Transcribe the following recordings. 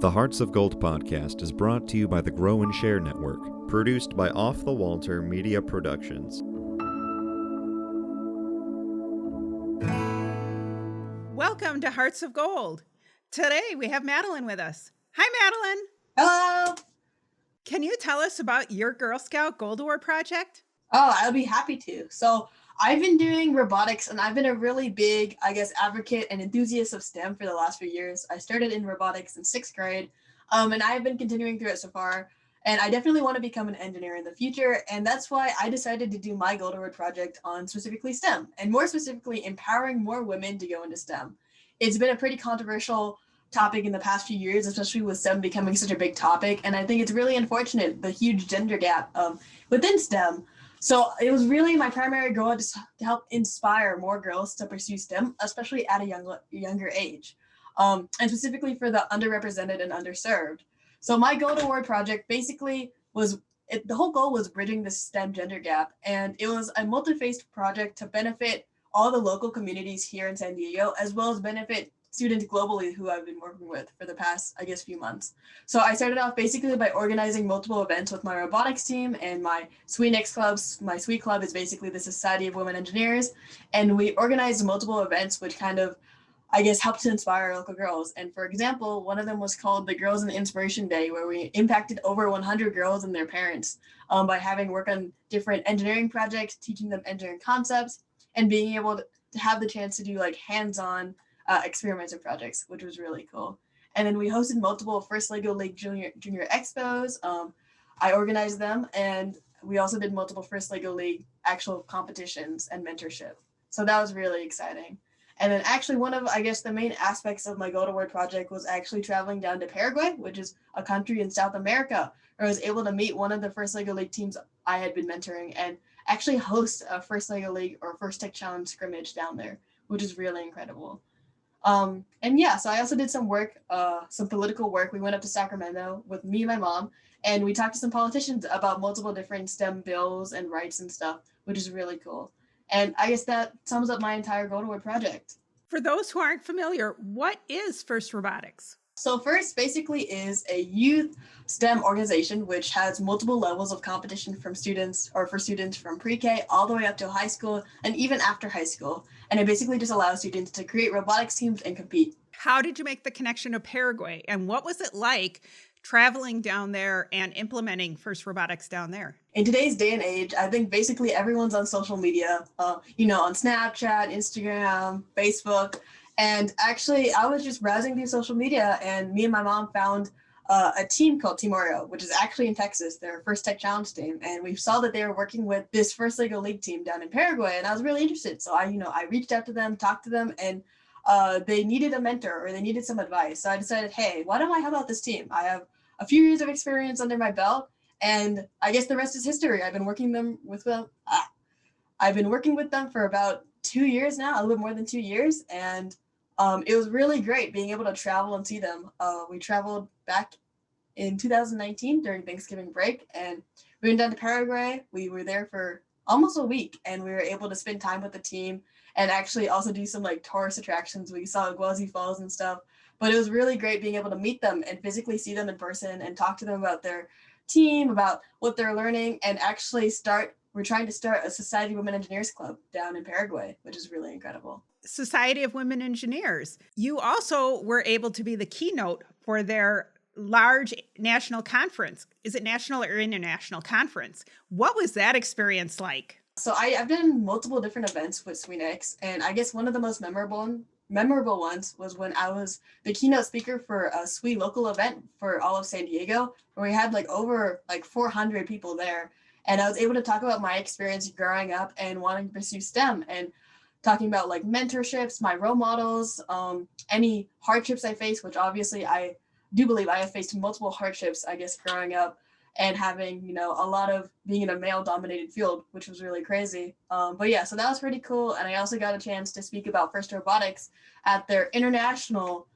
The Hearts of Gold podcast is brought to you by the Grow and Share Network, produced by Off the Walter Media Productions. Welcome to Hearts of Gold. Today we have Madalyn with us. Hi, Madalyn. Hello. Can you tell us about your Girl Scout Gold Award project? Oh, I'll be happy to. So I've been doing robotics and I've been a really big, advocate and enthusiast of STEM for the last few years. I started in robotics in 6th grade and I've been continuing through it so far. And I definitely want to become an engineer in the future. And that's why I decided to do my Gold Award project on specifically STEM and more specifically empowering more women to go into STEM. It's been a pretty controversial topic in the past few years, especially with STEM becoming such a big topic. And I think it's really unfortunate, the huge gender gap within STEM. So it was really my primary goal to help inspire more girls to pursue STEM, especially at a younger age, and specifically for the underrepresented and underserved. So my Gold Award project basically the whole goal was bridging the STEM gender gap, and it was a multi-phased project to benefit all the local communities here in San Diego, as well as benefit students globally who I've been working with for the past, few months. So I started off basically by organizing multiple events with my robotics team and my SWENext clubs. My SWE club is basically the Society of Women Engineers. And we organized multiple events, which helped to inspire local girls. And for example, one of them was called the Girls in Inspiration Day, where we impacted over 100 girls and their parents by having work on different engineering projects, teaching them engineering concepts, and being able to have the chance to do hands-on experiments and projects, which was really cool. And then we hosted multiple First Lego League Junior Expos. I organized them, and we also did multiple First Lego League actual competitions and mentorship. So that was really exciting. And then actually one of, the main aspects of my Gold Award project was actually traveling down to Paraguay, which is a country in South America, where I was able to meet one of the First Lego League teams I had been mentoring and actually host a First Lego League or First Tech Challenge scrimmage down there, which is really incredible. So I also did some work, some political work. We went up to Sacramento with me and my mom, and we talked to some politicians about multiple different STEM bills and rights and stuff, which is really cool. And I guess that sums up my entire Gold Award project. For those who aren't familiar, what is FIRST Robotics? So FIRST basically is a youth STEM organization which has multiple levels of competition for students from pre-K all the way up to high school and even after high school. And it basically just allows students to create robotics teams and compete. How did you make the connection to Paraguay? And what was it like traveling down there and implementing FIRST Robotics down there? In today's day and age, I think basically everyone's on social media, on Snapchat, Instagram, Facebook. And actually, I was just browsing through social media, and me and my mom found a team called Team Oreo, which is actually in Texas. They're a First Tech Challenge team, and we saw that they were working with this First Lego League team down in Paraguay, and I was really interested. So I reached out to them, talked to them, and they needed a mentor or they needed some advice. So I decided, hey, why don't I help out this team? I have a few years of experience under my belt, and I guess the rest is history. I've been working with them for about 2 years now, a little bit more than 2 years, and it was really great being able to travel and see them. We traveled back in 2019 during Thanksgiving break, and we went down to Paraguay. We were there for almost a week, and we were able to spend time with the team and actually also do some tourist attractions. We saw Iguazu Falls and stuff, but it was really great being able to meet them and physically see them in person and talk to them about their team, about what they're learning, and actually we're trying to start a Society of Women Engineers Club down in Paraguay, which is really incredible. Society of Women Engineers. You also were able to be the keynote for their large national conference. Is it national or international conference? What was that experience like? So I've done multiple different events with SWENext, and I guess one of the most memorable ones was when I was the keynote speaker for a SWE local event for all of San Diego, where we had over 400 people there. And I was able to talk about my experience growing up and wanting to pursue STEM and talking about mentorships, my role models, any hardships I faced, which obviously I do believe I have faced multiple hardships, growing up and having, a lot of being in a male dominated field, which was really crazy. So that was pretty cool. And I also got a chance to speak about FIRST Robotics at their international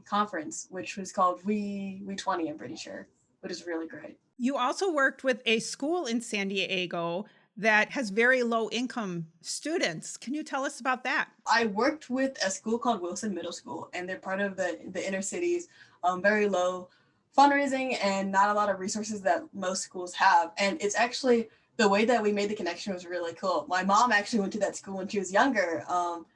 conference, which was called We20, I'm pretty sure, which is really great. You also worked with a school in San Diego that has very low income students. Can you tell us about that? I worked with a school called Wilson Middle School, and they're part of the inner cities, very low fundraising and not a lot of resources that most schools have. And it's actually the way that we made the connection was really cool. My mom actually went to that school when she was younger,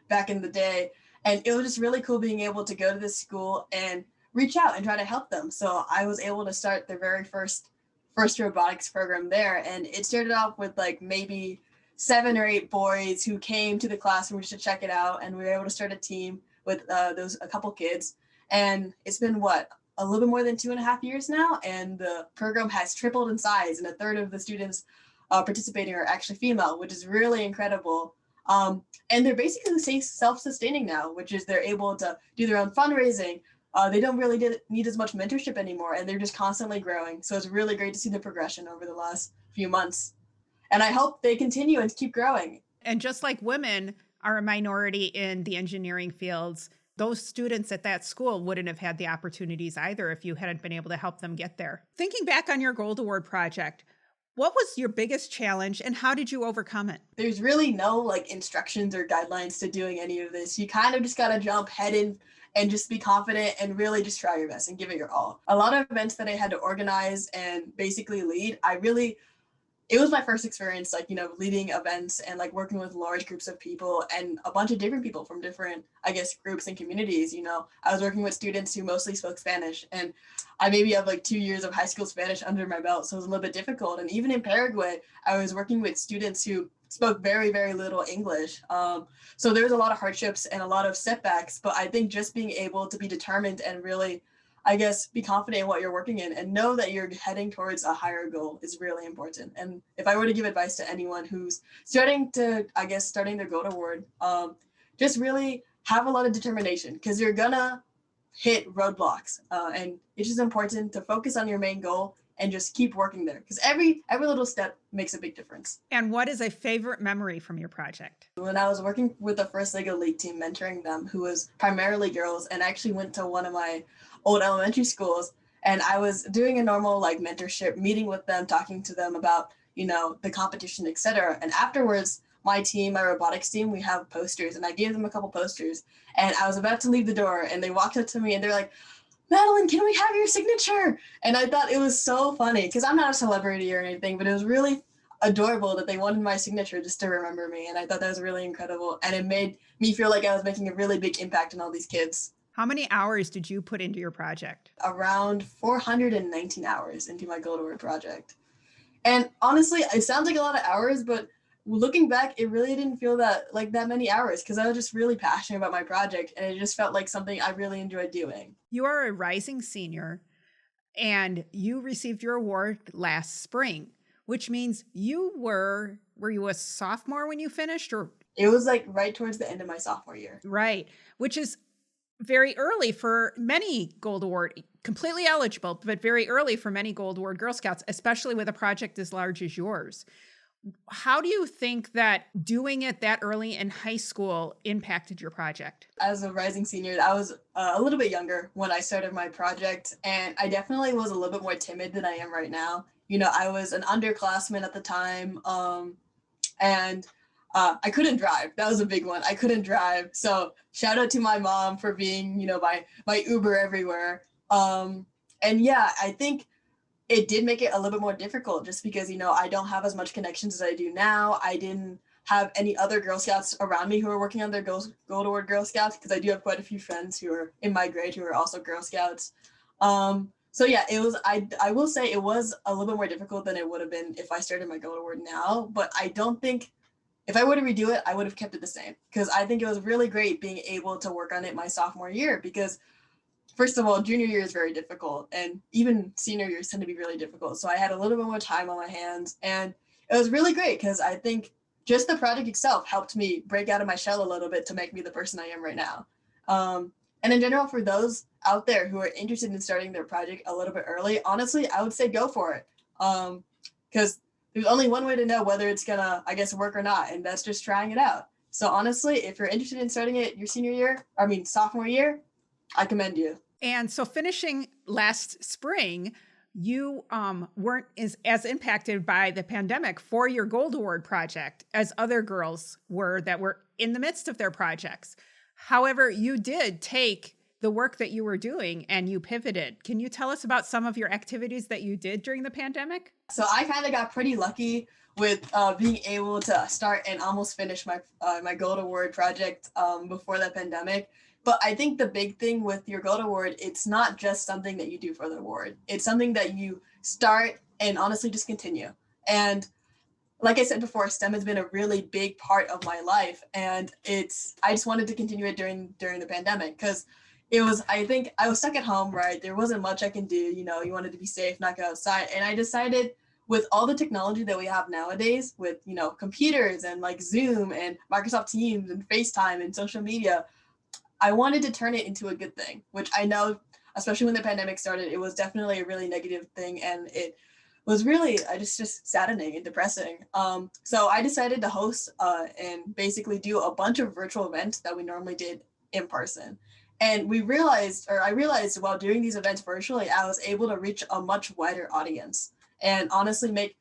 back in the day. And it was just really cool being able to go to this school and reach out and try to help them. So I was able to start their very first robotics program there. And it started off with like maybe 7 or 8 boys who came to the classroom to check it out. And we were able to start a team with a couple kids. And it's been a little bit more than 2.5 years now. And the program has tripled in size, and a third of the students participating are actually female, which is really incredible. And they're basically self-sustaining now, which is they're able to do their own fundraising. They don't really need as much mentorship anymore, and they're just constantly growing. So it's really great to see the progression over the last few months. And I hope they continue and keep growing. And just like women are a minority in the engineering fields, those students at that school wouldn't have had the opportunities either if you hadn't been able to help them get there. Thinking back on your Gold Award project, what was your biggest challenge and how did you overcome it? There's really no instructions or guidelines to doing any of this. You kind of just got to jump head in and just be confident and really just try your best and give it your all. A lot of events that I had to organize and basically lead, it was my first experience, leading events and working with large groups of people and a bunch of different people from different, groups and communities. I was working with students who mostly spoke Spanish, and I maybe have 2 years of high school Spanish under my belt. So it was a little bit difficult. And even in Paraguay, I was working with students who spoke very, very little English. So there was a lot of hardships and a lot of setbacks, but I think just being able to be determined and really be confident in what you're working in and know that you're heading towards a higher goal is really important. And if I were to give advice to anyone who's starting their Gold Award, just really have a lot of determination, because you're gonna hit roadblocks. And it's just important to focus on your main goal and just keep working there, because every little step makes a big difference. And what is a favorite memory from your project? When I was working with the first LEGO League team, mentoring them, who was primarily girls, and I actually went to one of my old elementary schools, and I was doing a normal mentorship meeting with them, talking to them about the competition, etc. And afterwards, my robotics team, we have posters, and I gave them a couple posters, and I was about to leave the door, and they walked up to me and they're like, "Madalyn, can we have your signature?" And I thought it was so funny, because I'm not a celebrity or anything, but it was really adorable that they wanted my signature just to remember me. And I thought that was really incredible. And it made me feel like I was making a really big impact on all these kids. How many hours did you put into your project? Around 419 hours into my Gold Award project. And honestly, it sounds like a lot of hours, but looking back, it really didn't feel that many hours, because I was just really passionate about my project, and it just felt like something I really enjoyed doing. You are a rising senior, and you received your award last spring, which means were you a sophomore when you finished? Or it was right towards the end of my sophomore year. Right, which is very early for many Gold Award, completely eligible, but very early for many Gold Award Girl Scouts, especially with a project as large as yours. How do you think that doing it that early in high school impacted your project? As a rising senior, I was a little bit younger when I started my project, and I definitely was a little bit more timid than I am right now. I was an underclassman at the time, and I couldn't drive. That was a big one. I couldn't drive. So shout out to my mom for being, my Uber everywhere. And yeah, I think it did make it a little bit more difficult, just because, I don't have as much connections as I do now. I didn't have any other Girl Scouts around me who are working on their Gold Award Girl Scouts, because I do have quite a few friends who are in my grade who are also Girl Scouts. So yeah, it was, I will say it was a little bit more difficult than it would have been if I started my Gold Award now, but I don't think if I were to redo it, I would have kept it the same, because I think it was really great being able to work on it my sophomore year, because first of all, junior year is very difficult, and even senior years tend to be really difficult. So I had a little bit more time on my hands, and it was really great, because I think just the project itself helped me break out of my shell a little bit to make me the person I am right now. And in general, for those out there who are interested in starting their project a little bit early, honestly, I would say go for it, because there's only one way to know whether it's gonna, work or not, and that's just trying it out. So honestly, if you're interested in starting it your sophomore year, I commend you. And so finishing last spring, you weren't as impacted by the pandemic for your Gold Award project as other girls were that were in the midst of their projects. However, you did take the work that you were doing and you pivoted. Can you tell us about some of your activities that you did during the pandemic? So I kind of got pretty lucky with being able to start and almost finish my my Gold Award project before the pandemic. But I think the big thing with your Gold Award, it's not just something that you do for the award. It's something that you start and honestly just continue. And like I said before, STEM has been a really big part of my life, and I just wanted to continue it during the pandemic because it was, I think I was stuck at home, right? There wasn't much I can do. You know, you wanted to be safe, not go outside, and I decided with all the technology that we have nowadays, with computers and like Zoom and Microsoft Teams and FaceTime and social media, I wanted to turn it into a good thing, which I know, especially when the pandemic started, it was definitely a really negative thing, and it was really just saddening and depressing. So I decided to host and basically do a bunch of virtual events that we normally did in person. And I realized while doing these events virtually, I was able to reach a much wider audience and honestly make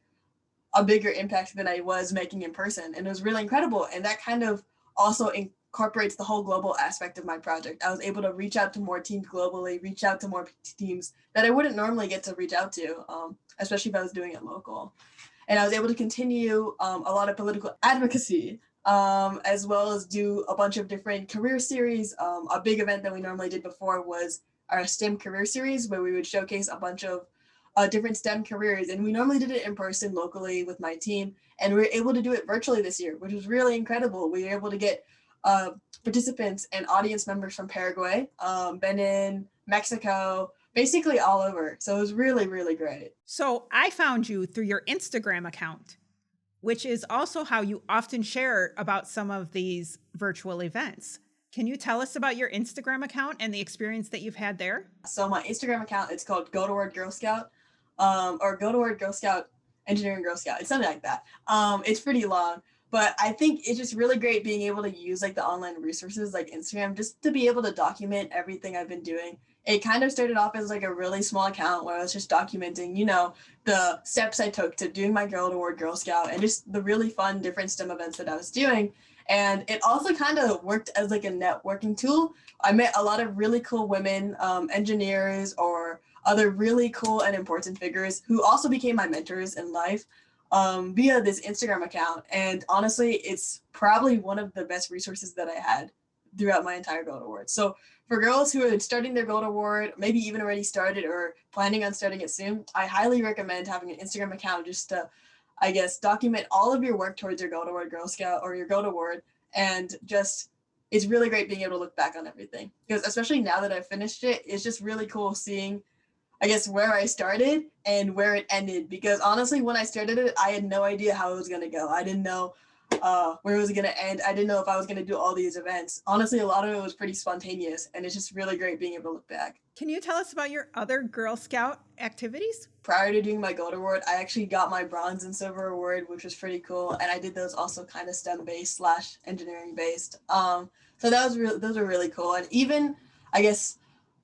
a bigger impact than I was making in person. And it was really incredible. And that kind of also incorporates the whole global aspect of my project. I was able to reach out to more teams globally, reach out to more teams that I wouldn't normally get to reach out to, especially if I was doing it local. And I was able to continue a lot of political advocacy, as well as do a bunch of different career series. A big event that we normally did before was our STEM career series, where we would showcase a bunch of different STEM careers. And we normally did it in person locally with my team. And we were able to do it virtually this year, which was really incredible. We were able to get participants and audience members from Paraguay, Benin, Mexico, basically all over. So it was really, really great. So I found you through your Instagram account, which is also how you often share about some of these virtual events. Can you tell us about your Instagram account and the experience that you've had there? So my Instagram account, it's called Go to Word Girl Scout, or Go to Word Girl Scout Engineering Girl Scout. It's something like that. It's pretty long, but I think it's just really great being able to use like the online resources like Instagram just to be able to document everything I've been doing. It kind of started off as like a really small account where I was just documenting, the steps I took to doing my Go to Word Girl Scout and just the really fun different STEM events that I was doing. And it also kind of worked as like a networking tool. I met a lot of really cool women, engineers or other really cool and important figures who also became my mentors in life via this Instagram account. And honestly, it's probably one of the best resources that I had throughout my entire Gold Award. So for girls who are starting their Gold Award, maybe even already started or planning on starting it soon, I highly recommend having an Instagram account just to, I guess, document all of your work towards your Gold Award Girl Scout or your Gold Award. And just, it's really great being able to look back on everything. Because especially now that I've finished it, it's just really cool seeing, I guess, where I started and where it ended. Because honestly, when I started it, I had no idea how it was going to go. I didn't know where it was going to end. I didn't know if I was going to do all these events. Honestly, a lot of it was pretty spontaneous, and it's just really great being able to look back. Can you tell us about your other Girl Scout activities? Prior to doing my Gold Award, I actually got my Bronze and Silver Award, which was pretty cool. And I did those also kind of STEM-based / engineering-based. So those were really cool. And even, I guess,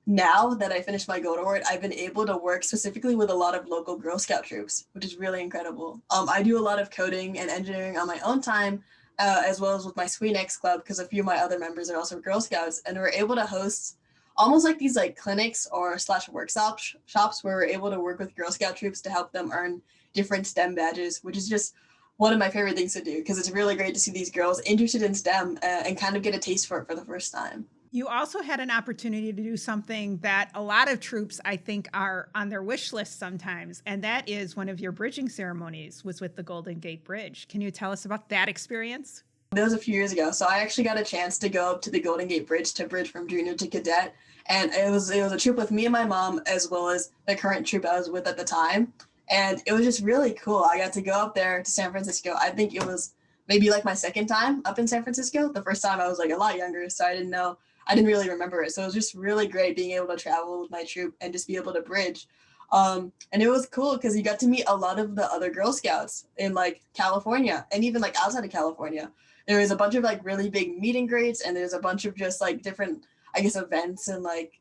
now that I finished my Gold Award, I've been able to work specifically with a lot of local Girl Scout troops, which is really incredible. I do a lot of coding and engineering on my own time, as well as with my SWENext club, because a few of my other members are also Girl Scouts, and we're able to host almost like these like clinics or / workshop shops where we're able to work with Girl Scout troops to help them earn different STEM badges, which is just one of my favorite things to do because it's really great to see these girls interested in STEM and kind of get a taste for it for the first time. You also had an opportunity to do something that a lot of troops, I think, are on their wish list sometimes, and that is one of your bridging ceremonies was with the Golden Gate Bridge. Can you tell us about that experience? That was a few years ago. So I actually got a chance to go up to the Golden Gate Bridge to bridge from junior to cadet. And it was a trip with me and my mom, as well as the current troop I was with at the time. And it was just really cool. I got to go up there to San Francisco. I think it was maybe like my second time up in San Francisco. The first time I was like a lot younger, so I didn't really remember it. So it was just really great being able to travel with my troop and just be able to bridge. And it was cool because you got to meet a lot of the other Girl Scouts in like California and even like outside of California. There was a bunch of like really big meet and greets, and there's a bunch of just like different, I guess, events and like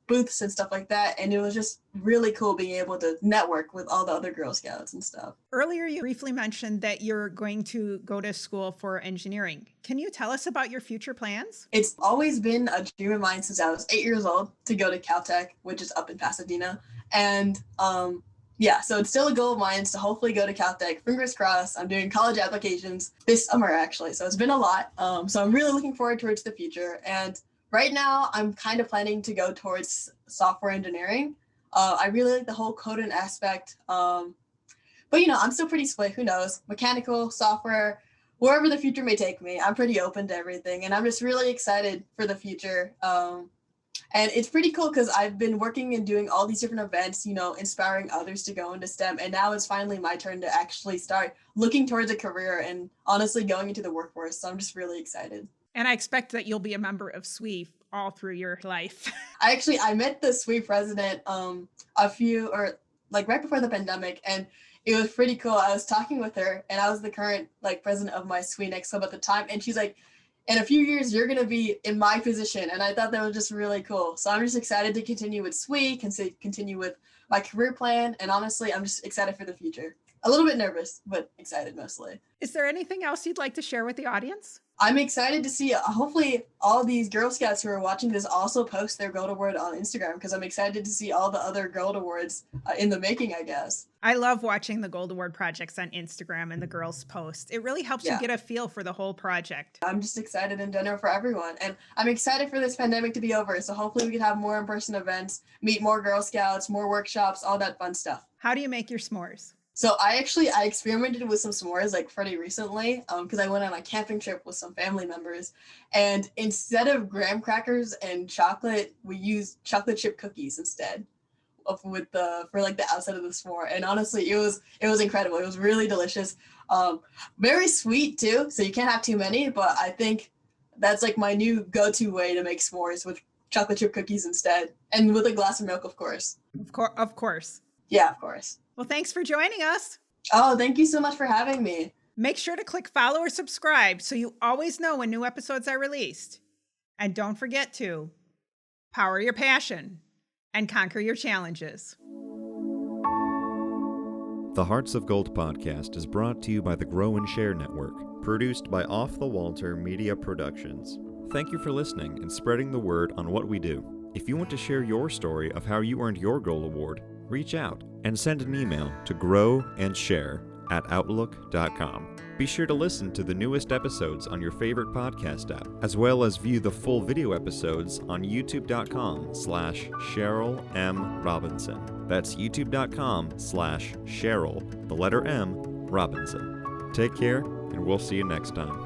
booths and stuff like that. And it was just really cool being able to network with all the other Girl Scouts and stuff. Earlier, you briefly mentioned that you're going to go to school for engineering. Can you tell us about your future plans? It's always been a dream of mine since I was 8 years old to go to Caltech, which is up in Pasadena. And yeah, so it's still a goal of mine to hopefully go to Caltech. Fingers crossed. I'm doing college applications this summer, actually. So it's been a lot. So I'm really looking forward towards the future. And right now, I'm kind of planning to go towards software engineering. I really like the whole coding aspect. But, you know, I'm still pretty split. Who knows? Mechanical, software, wherever the future may take me. I'm pretty open to everything. And I'm just really excited for the future. And it's pretty cool because I've been working and doing all these different events, you know, inspiring others to go into STEM. And now it's finally my turn to actually start looking towards a career and honestly going into the workforce. So I'm just really excited. And I expect that you'll be a member of SWE all through your life. I met the SWE president right before the pandemic, and it was pretty cool. I was talking with her, and I was the current president of my SWENext club at the time, and she's like, in a few years, you're going to be in my position. And I thought that was just really cool. So I'm just excited to continue with SWE, continue with my career plan. And honestly, I'm just excited for the future. A little bit nervous, but excited mostly. Is there anything else you'd like to share with the audience? I'm excited to see, hopefully all these Girl Scouts who are watching this also post their Gold Award on Instagram, because I'm excited to see all the other Gold Awards in the making, I guess. I love watching the Gold Award projects on Instagram and the girls post. It really helps you get a feel for the whole project. I'm just excited in general for everyone. And I'm excited for this pandemic to be over. So hopefully we can have more in-person events, meet more Girl Scouts, more workshops, all that fun stuff. How do you make your s'mores? So I experimented with some s'mores pretty recently because I went on a camping trip with some family members, and instead of graham crackers and chocolate, we used chocolate chip cookies instead for the outside of the s'more. And honestly, it was incredible. It was really delicious, very sweet too. So you can't have too many, but I think that's my new go-to way to make s'mores, with chocolate chip cookies instead, and with a glass of milk, of course. Of course. Yeah, of course. Well, thanks for joining us. Oh, thank you so much for having me. Make sure to click follow or subscribe so you always know when new episodes are released. And don't forget to power your passion and conquer your challenges. The Hearts of Gold podcast is brought to you by the Grow and Share Network, produced by Off the Walter Media Productions. Thank you for listening and spreading the word on what we do. If you want to share your story of how you earned your Gold Award, reach out and send an email to growandsshare@outlook.com. Be sure to listen to the newest episodes on your favorite podcast app, as well as view the full video episodes on youtube.com/Cheryl M. Robinson. That's youtube.com/Cheryl, the letter M, Robinson. Take care, and we'll see you next time.